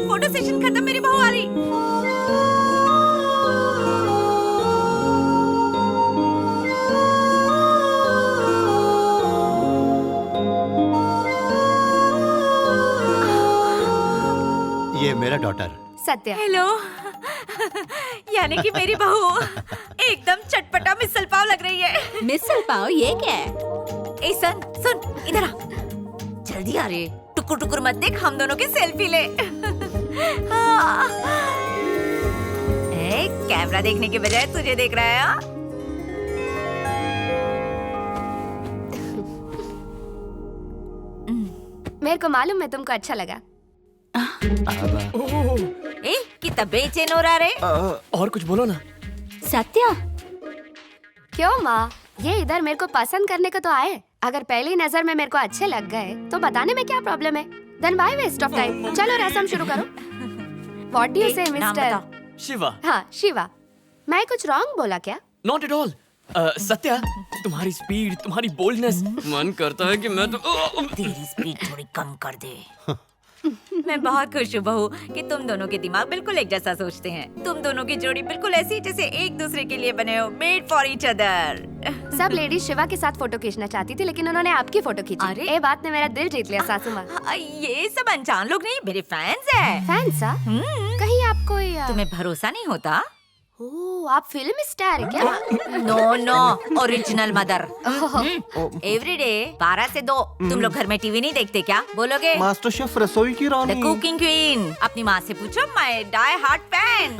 Photo session खत्म, मेरी बहू आ रही। ये मेरा डॉटर सत्य। हेलो। यानी कि मेरी बहू एकदम चटपटा मिसल पाव लग रही है। मिसल पाव ये क्या है? ए सुन इधर आ, जल्दी आ रे। टुकुर टुकुर मत देख, हम दोनों की सेल्फी ले। कैमरा देखने के बजाय तुझे देख रहा है। मेरे को मालूम है तुमको अच्छा लगा। कितना बेचैन हो रहा रे। और कुछ बोलो ना। सत्या, क्यों माँ? ये इधर मेरे को पसंद करने को तो आए। अगर पहली नजर में मेरे को अच्छे लग गए तो बताने में क्या प्रॉब्लम है? Then why waste of time? चलो रस्म शुरू करो। What do you say, mister? Shiva. हाँ शिवा। मैं कुछ रॉन्ग बोला क्या? Not at all. सत्या, तुम्हारी स्पीड, तुम्हारी बोल्डनेस, मन करता है कि मैं तो तेरी स्पीड थोड़ी कम कर दे। मैं बहुत खुश हूँ बहू कि तुम दोनों के दिमाग बिल्कुल एक जैसा सोचते हैं। तुम दोनों की जोड़ी बिल्कुल ऐसी जैसे एक दूसरे के लिए बने हो, मेड फॉर ईच अदर। सब लेडीज शिवा के साथ फोटो खींचना चाहती थी, लेकिन उन्होंने आपकी फोटो खींची। अरे! ये बात ने मेरा दिल जीत लिया सासू माँ। ये सब अनजान लोग नहीं, मेरे फैंस है। फैंस? कहीं आपको तुम्हें भरोसा नहीं होता? ओह, आप फिल्म स्टार है क्या? No, original mother. एवरीडे 12 से 2 तुम लोग घर में टीवी नहीं देखते क्या? बोलोगे? मास्टर शेफ रसोई की रानी। The cooking queen. अपनी माँ से पूछो, माय डाई हार्ट फैन।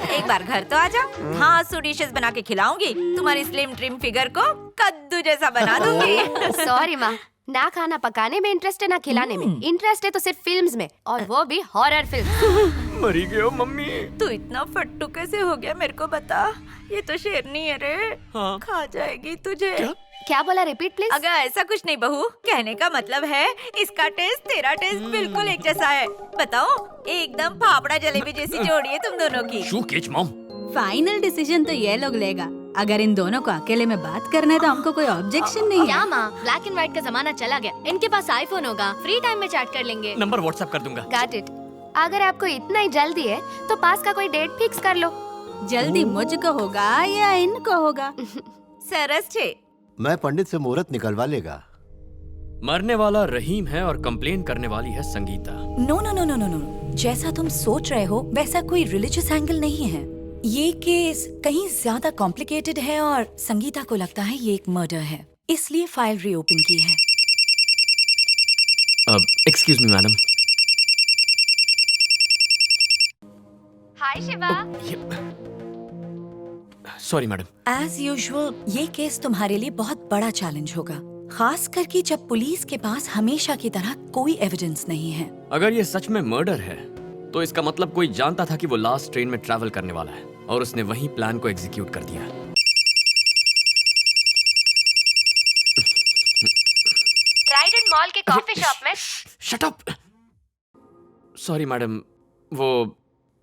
एक बार घर तो आजा, हाँ सो डिशेस बना के खिलाऊंगी। तुम्हारी स्लिम ट्रिम फिगर को कद्दू जैसा बना दूंगी। सॉरी माँ, ना खाना पकाने में इंटरेस्ट है ना खिलाने में। इंटरेस्ट है तो सिर्फ फिल्म्स में, और वो भी हॉरर फिल्म। मरी गयो मम्मी। तू इतना फट्टू कैसे हो गया मेरे को बता। ये तो शेरनी है रे। हाँ। खा जाएगी तुझे। क्या बोला? Repeat please. अगर ऐसा कुछ नहीं बहू, कहने का मतलब है इसका टेस्ट तेरा टेस्ट बिल्कुल एक जैसा है। बताओ, एकदम फाफड़ा जलेबी जैसी जोड़ी है तुम दोनों की। शू केच मॉम। फाइनल डिसीजन तो ये लोग लेगा। अगर इन दोनों को अकेले में बात करना है तो हमको कोई ऑब्जेक्शन नहीं है। क्या माँ, ब्लैक एंड व्हाइट का जमाना चला गया। इनके पास आईफोन होगा, फ्री टाइम में चैट कर लेंगे। नंबर व्हाट्सएप कर दूंगा। Got it. अगर आपको इतना ही जल्दी है तो पास का कोई डेट फिक्स कर लो। जल्दी मुझको होगा या इनको होगा? सरस छे। मैं पंडित से मुहूर्त निकलवा लेगा। मरने वाला रहीम है और कंप्लेन करने वाली है Sangeeta. No no no no no no, जैसा तुम सोच रहे हो वैसा कोई रिलीजियस एंगल नहीं है। ये केस कहीं ज्यादा कॉम्प्लिकेटेड है और संगीता को लगता है ये एक मर्डर है, इसलिए फाइल रीओपन की है। Excuse me madam. Hi Shiva. Sorry madam. As usual ये केस तुम्हारे लिए बहुत बड़ा चैलेंज होगा, खास करके जब पुलिस के पास हमेशा की तरह कोई एविडेंस नहीं है। अगर ये सच में मर्डर है तो इसका मतलब कोई जानता था कि वो लास्ट ट्रेन में ट्रैवल करने वाला है और उसने वही प्लान को एग्जीक्यूट कर दिया। ट्राइडेंट मॉल के कॉफी शॉप में। Shut up. सॉरी मैडम, वो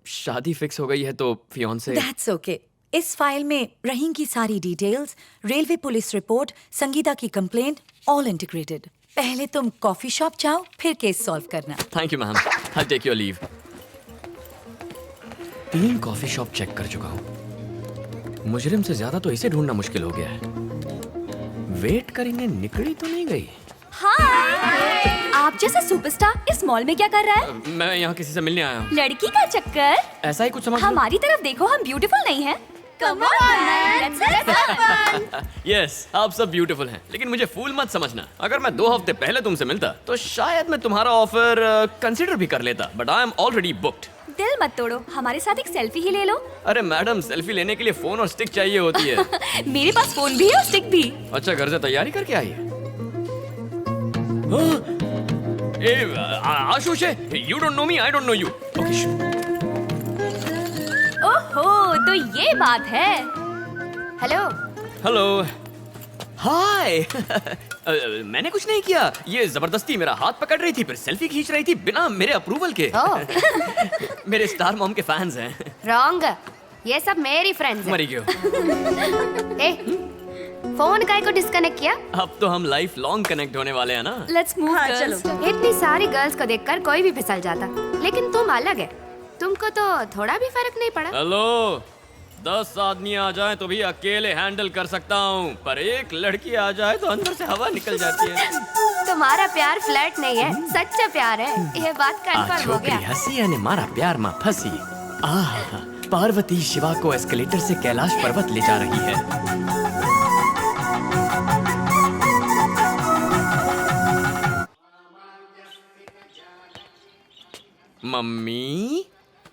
शादी फिक्स हो गई है तो फियांसे। That's okay. इस फाइल में रहीम की सारी details, railway police report, Sangeeta की कंप्लेंट, ऑल इंटीग्रेटेड। पहले तुम कॉफी शॉप जाओ, फिर केस सॉल्व करना। Thank you ma'am, I take your leave. 3 coffee shop check कर चुका हूँ। मुजरिम से ज्यादा तो इसे ढूंढना मुश्किल हो गया है। वेट करेंगे, निकली तो नहीं गई। हाय, आप जैसा सुपरस्टार इस मॉल में क्या कर रहा है? मैं यहाँ किसी से मिलने आया हूँ। लड़की का चक्कर? ऐसा ही कुछ समझ लो। हमारी तरफ देखो, हम ब्यूटीफुल नहीं है? Come on, man. Let's have fun. Yes, आप सब ब्यूटीफुल हैं, लेकिन मुझे फूल मत समझना। अगर मैं 2 हफ्ते पहले तुमसे मिलता तो शायद मैं तुम्हारा ऑफर कंसीडर भी कर लेता, but I am already booked. दिल मत तोड़ो, हमारे साथ एक सेल्फी ही ले लो। अरे मैडम, सेल्फी लेने के लिए फोन और स्टिक चाहिए होती है। मेरे पास फोन भी है और स्टिक भी। अच्छा, घर से तैयारी करके आई है। Ashush, you don't know me, I don't know you. Okay. ओहो, तो ये बात है। हेलो। हेलो। हाय। मैंने कुछ नहीं किया, ये जबरदस्ती मेरा हाथ पकड़ रही थी, फिर सेल्फी खींच रही थी बिना मेरे अप्रूवल के। मेरे स्टार मॉम के फैंस हैं। रॉन्ग, ये सब मेरी फ्रेंड्स हैं। मरी गयो। ए, फोन काय को डिस्कनेक्ट किया? अब तो हम लाइफ लॉन्ग कनेक्ट होने वाले हैं ना। Let's move girls. इतनी सारी गर्ल्स को देखकर कोई भी फिसल जाता, लेकिन तुम अलग है। तुमको तो थोड़ा भी फर्क नहीं पड़ा। हेलो, 10 आदमी आ जाए तो भी अकेले हैंडल कर सकता हूँ, पर एक लड़की आ जाए तो अंदर से हवा निकल जाती है। तुम्हारा प्यार फ्लर्ट नहीं है, सच्चा प्यार है। ये बात कंफर्म हो गया। हंसी अने मारा प्यार में फंसी। आहा, पार्वती शिवा को एस्केलेटर से कैलाश पर्वत ले जा रही है। मम्मी,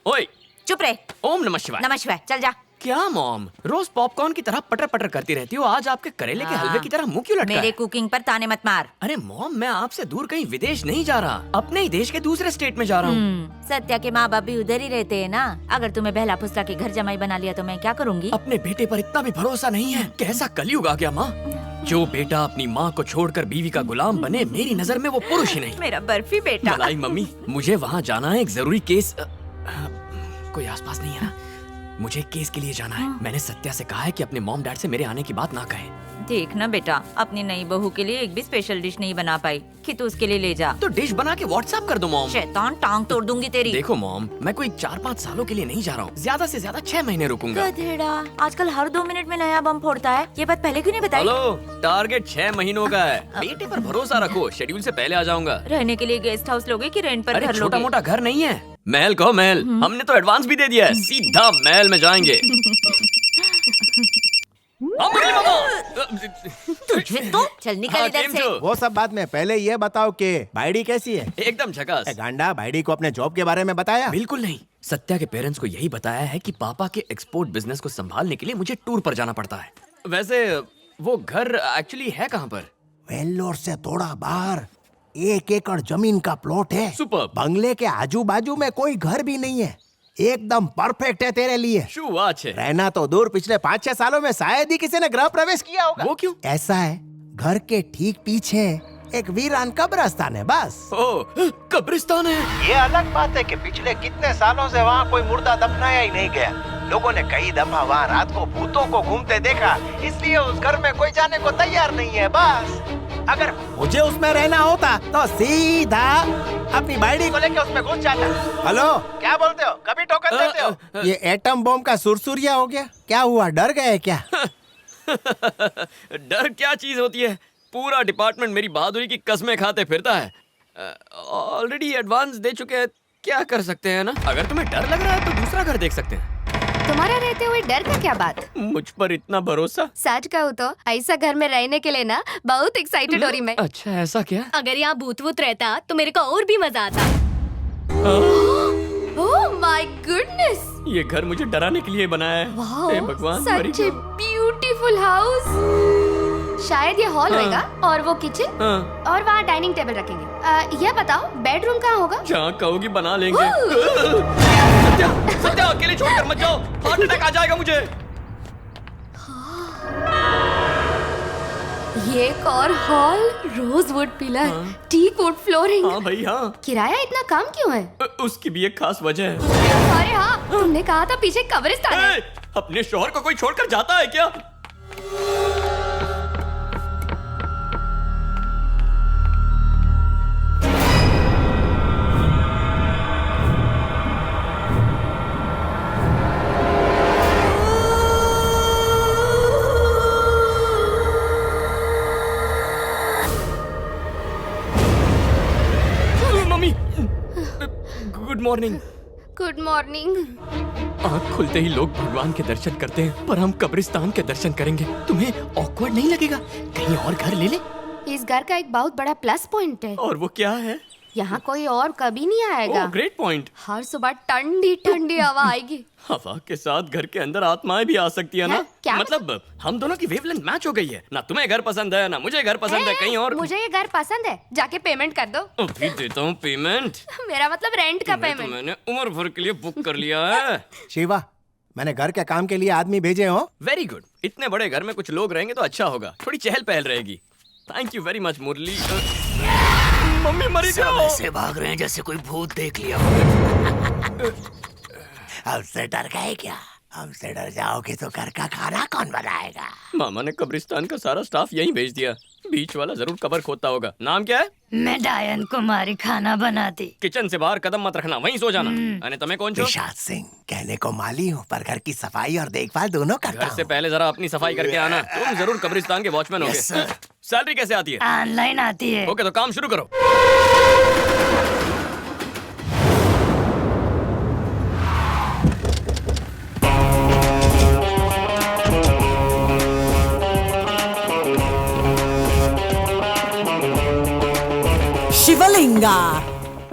ओए, चुप रहे। ओम नमः शिवाय। नमः शिवाय, चल जा। क्या मॉम, रोज पॉपकॉर्न की तरह पटर पटर करती रहती हो, आज आपके करेले के हलवे की तरह मुंह क्यों लटका मेरे है? कुकिंग पर ताने मत मार। अरे मॉम, मैं आपसे दूर कहीं विदेश नहीं जा रहा, अपने ही देश के दूसरे स्टेट में जा रहा हूँ। सत्या के माँ बाप भी उधर ही रहते हैं ना। अगर तुम्हें बहला फुसला के घर जमाई बना लिया तो मैं क्या करूँगी? अपने बेटे पर इतना भी भरोसा नहीं है? कैसा कलयुग आ गया माँ। जो बेटा अपनी माँ को छोड़कर बीवी का गुलाम बने, मेरी नजर में वो पुरुष ही नहीं। मेरा बर्फी बेटा। मलाई मम्मी, मुझे वहाँ जाना है, एक जरूरी केस। कोई आसपास नहीं है ना? मुझे केस के लिए जाना है। मैंने सत्या से कहा है कि अपने मॉम डैड से मेरे आने की बात ना कहे। देखना बेटा, अपनी नई बहू के लिए एक भी स्पेशल डिश नहीं बना पाई कि तू उसके लिए ले जा। तो डिश बना के व्हाट्सएप कर दो मॉम। शैतान, टांग तोड़ दूंगी तेरी। देखो मॉम, मैं कोई 4-5 सालों के लिए नहीं जा रहा हूँ, ज्यादा से ज्यादा 6 महीने रुकूंगा। गधेड़ा, आजकल हर 2 मिनट में नया बम फोड़ता है। ये बात पहले क्यों नहीं बताई? हेलो, टारगेट 6 महीनों का है। बेटे पर भरोसा रखो, शेड्यूल से पहले आ जाऊंगा। रहने के लिए गेस्ट हाउस लोगे कि रेंट पर अरे घर छोटा लोगे? मोटा घर नहीं है, महल कहो महल। हमने तो एडवांस भी दे दिया है, सीधा महल में जाएंगे। तुझे तो चल निकल हाँ, इधर केम से। छो? वो सब बात में पहले ये बताओ कि भाईडी कैसी है? एकदम झकास। ए गांडा, भाईडी को अपने जॉब के बारे में बताया? बिल्कुल नहीं। सत्या के पेरेंट्स को यही बताया है कि पापा के एक्सपोर्ट बिजनेस को संभालने के लिए मुझे टूर पर जाना पड़ता है। वैसे वो घर एक्चुअली है कहाँ पर? वेल्लोर से थोड़ा बाहर 1 एकड़ जमीन का प्लॉट है। सुपर्ब। बंगले के आजू बाजू में कोई घर भी नहीं है, एकदम परफेक्ट है तेरे लिए। शू वाच है। रहना तो दूर, पिछले 5-6 सालों में शायद ही किसी ने गृह प्रवेश किया होगा। वो क्यों? ऐसा है, घर के ठीक पीछे एक वीरान कब्रिस्तान है बस। ओ, कब्रिस्तान है। ये अलग बात है कि पिछले कितने सालों से वहाँ कोई मुर्दा दफनाया ही नहीं गया। लोगों ने कई दफा वहाँ रात को भूतों को घूमते देखा, इसलिए उस घर में कोई जाने को तैयार नहीं है बस। अगर मुझे उसमें रहना होता तो सीधा अपनी बाइडी को लेके उसमें घुस जाता। हेलो, क्या बोलते हो? कभी टोकन देते हो? ये एटम बॉम्ब का सुरसुरिया हो गया? क्या हुआ, डर गए क्या? डर क्या चीज होती है? पूरा डिपार्टमेंट मेरी बहादुरी की कस्में खाते फिरता है। ऑलरेडी एडवांस दे चुके हैं, क्या कर सकते हैं ना। अगर तुम्हें डर लग रहा है तो दूसरा घर देख सकते हैं। तुम्हारा रहते हुए डर का क्या बात? मुझ पर इतना भरोसा। सच कहूँ तो ऐसा घर में रहने के लिए ना बहुत एक्साइटेड हो रही मैं। अच्छा, ऐसा क्या? अगर यहाँ भूत वूत रहता तो मेरे को और भी मजा आता। ओह माय गुडनेस, ये घर मुझे डराने के लिए बनाया है। हे भगवान, मरी सच ए ब्यूटीफुल हाउस। शायद ये हॉल होगा और वो किचन हाँ। और वहाँ डाइनिंग टेबल रखेंगे। ये बताओ बेडरूम कहाँ होगा? जहाँ कहोगी बना लेंगे। सत्या, सत्या, अकेले छोड़कर मत जाओ, हार्ट अटैक आ जाएगा मुझे। ये एक और hall, rosewood pillar, teak wood flooring. हाँ भाई हाँ। किराया इतना कम क्यों है? उसकी भी एक खास वजह है। अरे हाँ, तुमने कहा था पीछे कब्रिस्तान है। अपने शोहर को कोई छोड़कर जाता है क्या? Mummy, good morning. Good morning. आँख खुलते ही लोग भगवान के दर्शन करते हैं, पर हम कब्रिस्तान के दर्शन करेंगे। तुम्हें ऑकवर्ड नहीं लगेगा? कहीं और घर ले ले। इस घर का एक बहुत बड़ा प्लस पॉइंट है, और वो क्या है? यहाँ कोई और कभी नहीं आएगा। ओह, ग्रेट पॉइंट। हर सुबह ठंडी ठंडी हवा आएगी। हवा के साथ घर के अंदर आत्माएं भी आ सकती है ना। क्या मतलब हम दोनों की वेवलेंथ मैच हो गई है ना। तुम्हें घर पसंद है ना मुझे घर पसंद है, कहीं और। मुझे ये घर पसंद है, जाके पेमेंट कर दो। अभी देता हूँ पेमेंट। मेरा मतलब रेंट का तो पेमेंट। मैंने उम्र भर के लिए बुक कर लिया है। शिवा, मैंने घर के काम के लिए आदमी भेजे हो। Very good. इतने बड़े घर में कुछ लोग रहेंगे तो अच्छा होगा, थोड़ी चहल पहल रहेगी। Thank you very much Murali. मम्मी मरी जाओ। ऐसे भाग रहे हैं जैसे कोई भूत देख लिया। अब से डर गए क्या? हमसे डर जाओगे तो घर का खाना कौन बनाएगा? मामा ने कब्रिस्तान का सारा स्टाफ यहीं भेज दिया। बीच वाला जरूर कबर खोदता होगा। नाम क्या है? मैं डायन कुमारी खाना बनाती। किचन से बाहर कदम मत रखना, वहीं सो जाना। अने तमे कौन छो? विशाल सिंह, कहने को माली हूँ पर घर की सफाई और देखभाल दोनों करता घर से हूँ। पहले जरा अपनी सफाई करके आना। तुम जरूर कब्रिस्तान के वॉचमैन होगे। Yes, sir. सैलरी कैसे आती है? ऑनलाइन आती है। ओके, तो काम शुरू करो। शिवलिंगा।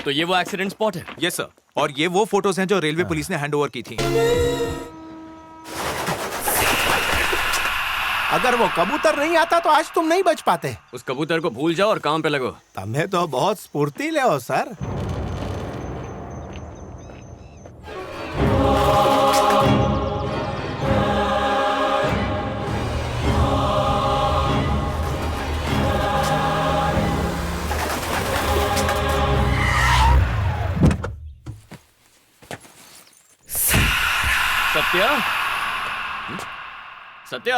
तो ये वो एक्सीडेंट स्पॉट है। यस सर, और ये वो फोटोज हैं जो रेलवे पुलिस ने हैंड ओवर की थी। अगर वो कबूतर नहीं आता तो आज तुम नहीं बच पाते। उस कबूतर को भूल जाओ और काम पे लगो। तुम्हें तो बहुत स्फूर्तिले हो सर। सत्या, सत्या,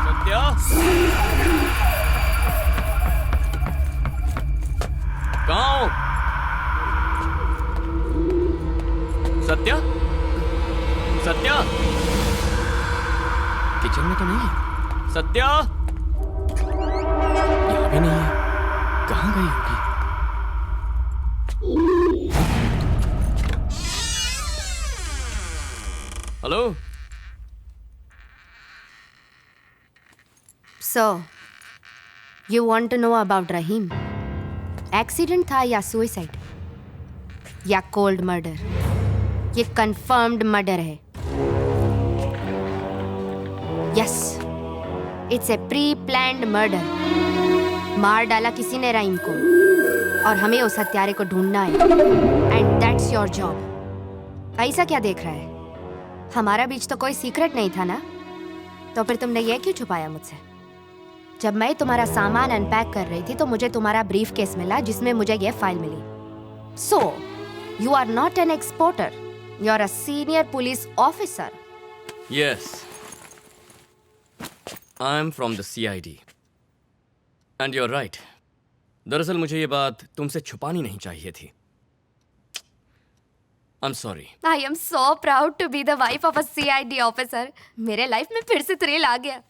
सत्या, कहाँ हो? सत्या, सत्या, किचन में तो नहीं है। सत्या, यहाँ भी नहीं है। कहाँ गई होगी? Hello. So, you want to know about Rahim? Accident था या सुसाइड या कोल्ड मर्डर? ये कंफर्म्ड मर्डर है। Yes, it's a pre planned murder. मार डाला किसी ने रहीम को और हमें उस हत्यारे को ढूंढना है। And that's your job. ऐसा क्या देख रहा है? हमारा बीच तो कोई सीक्रेट नहीं था ना, तो फिर तुमने ये क्यों छुपाया मुझसे? जब मैं तुम्हारा सामान अनपैक कर रही थी तो मुझे तुम्हारा ब्रीफ केस मिला जिसमें मुझे ये फाइल मिली। So you are not an exporter, you are a senior police officer. Yes, I'm from the CID. And you're right. दरअसल मुझे ये बात तुमसे छुपानी नहीं चाहिए थी। I'm sorry. I am so proud to be the wife of a CID officer. मेरे life में फिर से थ्रिल आ गया।